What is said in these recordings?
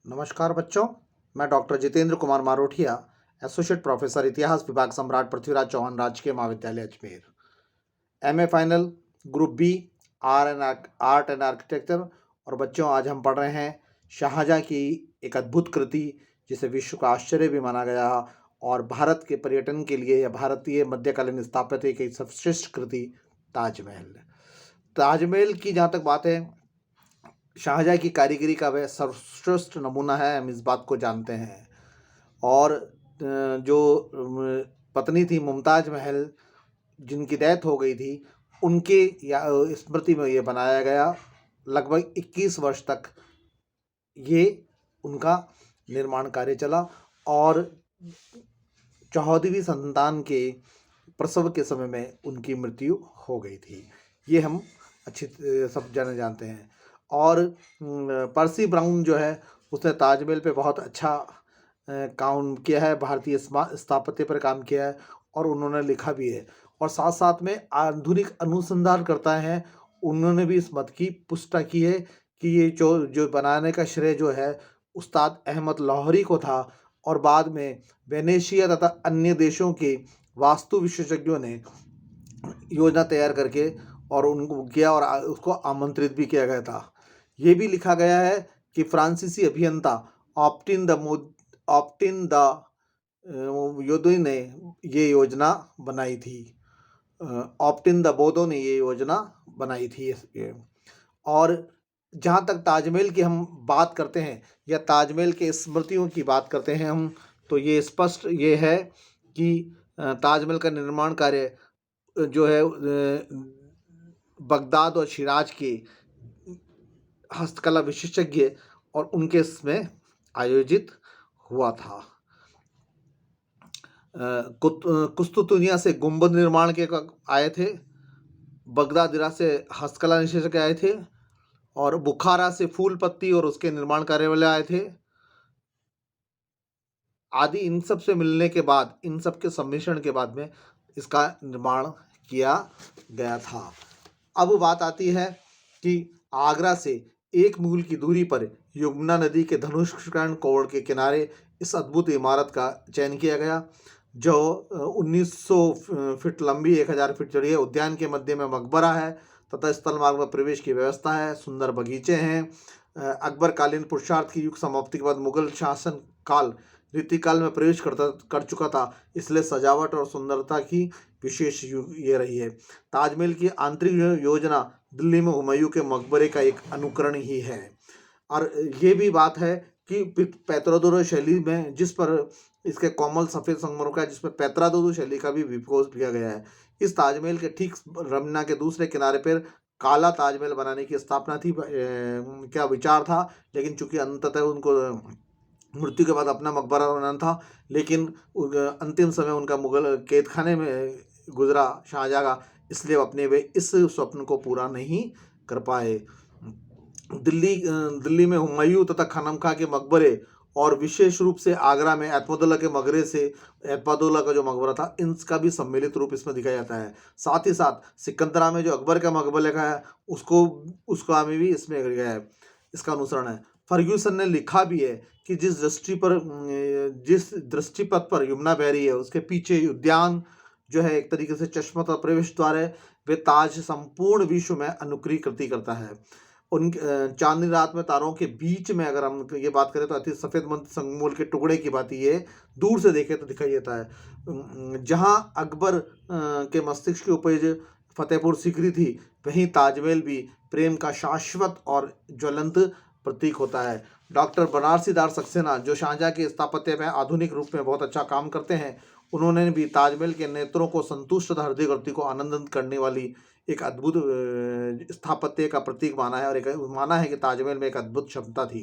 नमस्कार बच्चों, मैं doctor Jitendra Kumar Marothia, associate professor इतिहास विभाग, सम्राट पृथ्वीराज चौहान राजकीय महाविद्यालय Ajmer. MA final group B, art and architecture. और बच्चों, आज हम पढ़ रहे हैं शाहजहाँ की एक अद्भुत कृति जिसे विश्व का आश्चर्य भी माना गया और भारत के पर्यटन के लिए या भारतीय मध्यकालीन स्थापत्य की सर्वश्रेष्ठ कृति ताजमहल। ताजमहल की जहाँ तक बात है, शाहजहाँ की कारीगरी का वह सर्वश्रेष्ठ नमूना है, हम इस बात को जानते हैं। और जो पत्नी थी मुमताज महल, जिनकी डेथ हो गई थी, उनके स्मृति में ये बनाया गया। लगभग 21 वर्ष तक ये उनका निर्माण कार्य चला और 14वीं संतान के प्रसव के समय में उनकी मृत्यु हो गई थी। ये हम अच्छी सब जानते हैं। और पर्सी ब्राउन जो है, उसने ताजमहल पे बहुत अच्छा काम किया है, भारतीय स्थापत्य पर काम किया है और उन्होंने लिखा भी है। और साथ साथ में आधुनिक अनुसंधान करता है, उन्होंने भी इस मत की पुष्टि की है कि ये जो बनाने का श्रेय जो है उस्ताद अहमद लाहौरी को था। और बाद में वेनेशिया तथा अन्य देशों के वास्तु विशेषज्ञों ने योजना तैयार करके और उनको किया और उसको आमंत्रित भी किया गया था। ये भी लिखा गया है कि फ्रांसीसी अभियंता ऑप्टिन द योदो ने ये योजना बनाई थी। ऑप्टिन द बोदो ने ये योजना बनाई थी। और जहाँ तक ताजमहल की हम बात करते हैं या ताजमहल के स्मृतियों की बात करते हैं हम, तो ये स्पष्ट ये है कि ताजमहल का निर्माण कार्य जो है बगदाद और शिराज के हस्तकला विशेषज्ञ और उनके इसमें आयोजित हुआ था। कुस्तुतुनिया से गुंबद निर्माण के आए थे, बगदाद से हस्तकला विशेषज्ञ आए थे और बुखारा से फूल पत्ती और उसके निर्माण कार्य वाले आए थे आदि। इन सब से मिलने के बाद, इन सब के सम्मिश्रण के बाद में इसका निर्माण किया गया था। अब बात आती है कि आगरा से 1 मील की दूरी पर यमुना नदी के धनुष्कर्ण कोण के किनारे इस अद्भुत इमारत का चयन किया गया, जो 1900 फीट लंबी, 1000 फीट चौड़ी है। उद्यान के मध्य में मकबरा है तथा स्थल मार्ग में प्रवेश की व्यवस्था है। सुंदर बगीचे हैं। अकबर कालीन पुरुषार्थ की युग समाप्ति के बाद मुगल शासन काल रीतिकाल में प्रवेश कर चुका था, इसलिए सजावट और सुंदरता की विशेष ये रही है। ताजमहल की आंतरिक योजना दिल्ली में हुमायूं के मकबरे का एक अनुकरण ही है। और ये भी बात है कि पैतरादोरो शैली में, जिस पर इसके कोमल सफ़ेद संगमरमर का, जिसमें पैतरादोरो शैली का भी विकोस किया गया है। इस ताजमहल के ठीक रमना के दूसरे किनारे पर काला ताजमहल बनाने की स्थापना थी, क्या विचार था, लेकिन चूंकि अंततः उनको मृत्यु के बाद अपना मकबरा बनाना था, लेकिन अंतिम समय उनका मुगल कैद खाने में गुजरा शाहजहाँ का, इसलिए अपने वे इस स्वप्न को पूरा नहीं कर पाए। दिल्ली में हुमायूं तथा खानम खां के मकबरे और विशेष रूप से आगरा में एतमादुल्ला के मकबरे से एतमादुल्ला का जो मकबरा था, इनका भी सम्मिलित रूप इसमें दिखाया जाता है। साथ ही साथ सिकंदरा में जो अकबर का मकबरा का है, उसका में भी इसमें गया है, इसका अनुसरण है। फर्ग्यूसन ने लिखा भी है कि जिस दृष्टिपथ पर यमुना बह रही है, उसके पीछे उद्यान जो है एक तरीके से चश्मा का प्रवेश द्वार है, वे ताज संपूर्ण विश्व में अनुकृति करता है। उन चांदनी रात में तारों के बीच में अगर हम ये बात करें तो अति सफ़ेद संगमरमर के टुकड़े की बात ये दूर से देखे तो दिखाई देता है। जहाँ अकबर के मस्तिष्क की उपज फतेहपुर सीकरी थी, वहीं ताजमहल भी प्रेम का शाश्वत और ज्वलंत प्रतीक होता है। डॉक्टर बनारसी दास सक्सेना, जो शाहजहाँ के स्थापत्य में आधुनिक रूप में बहुत अच्छा काम करते हैं, उन्होंने भी ताजमहल के नेत्रों को संतुष्ट तथा हृदय गति को आनंदित करने वाली एक अद्भुत स्थापत्य का प्रतीक माना है। और एक माना है कि ताजमहल में एक अद्भुत क्षमता थी।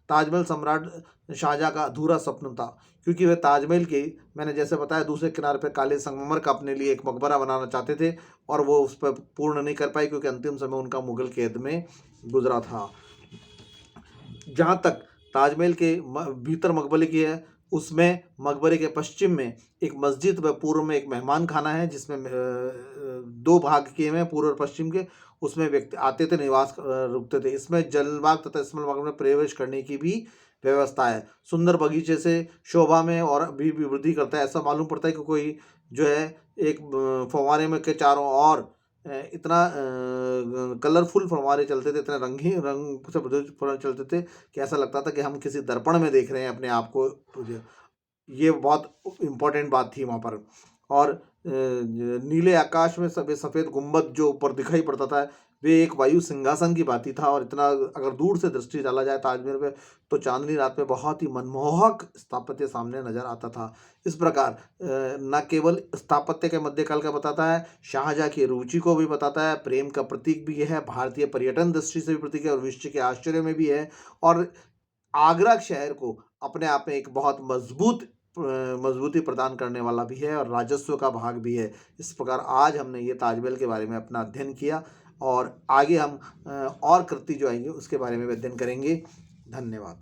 ताजमहल सम्राट शाहजहाँ का अधूरा स्वप्न था, क्योंकि वे ताजमहल के, मैंने जैसे बताया, दूसरे किनारे पर काले संगमरमर का अपने लिए एक मकबरा बनाना चाहते थे और वो उस पर पूर्ण नहीं कर पाए, क्योंकि अंतिम समय उनका मुगल कैद में गुजरा था। जहाँ तक ताजमहल के भीतर मकबरे की है, उसमें मकबरे के पश्चिम में एक मस्जिद व पूर्व में एक मेहमान खाना है, जिसमें 2 भाग किए हुए हैं पूर्व और पश्चिम के। उसमें व्यक्ति आते थे, निवास रुकते थे। इसमें जलबाग तथा स्मल बाग में प्रवेश करने की भी व्यवस्था है। सुंदर बगीचे से शोभा में और भी वृद्धि करता है। ऐसा मालूम पड़ता है कि कोई जो है एक फव्वारे में के चारों ओर इतना कलरफुल फव्वारे चलते थे, इतने रंगीन रंग से फव्वारे चलते थे कि ऐसा लगता था कि हम किसी दर्पण में देख रहे हैं अपने आप को। ये बहुत इम्पोर्टेंट बात थी वहाँ पर। और नीले आकाश में सफ़ेद गुंबद जो ऊपर दिखाई पड़ता था, वे एक वायु सिंहासन की भांति था। और इतना अगर दूर से दृष्टि डाला जाए ताजमहल पे, तो चांदनी रात में बहुत ही मनमोहक स्थापत्य सामने नजर आता था। इस प्रकार न केवल स्थापत्य के मध्यकाल का बताता है, शाहजहाँ की रुचि को भी बताता है, प्रेम का प्रतीक भी है, भारतीय पर्यटन दृष्टि से भी प्रतीक है और विश्व के आश्चर्य में भी है। और आगरा शहर को अपने आप में एक बहुत मजबूती प्रदान करने वाला भी है और राजस्व का भाग भी है। इस प्रकार आज हमने ये ताजमहल के बारे में अपना अध्ययन किया, और आगे हम और कृति जो आएंगे उसके बारे में भी अध्ययन करेंगे। धन्यवाद।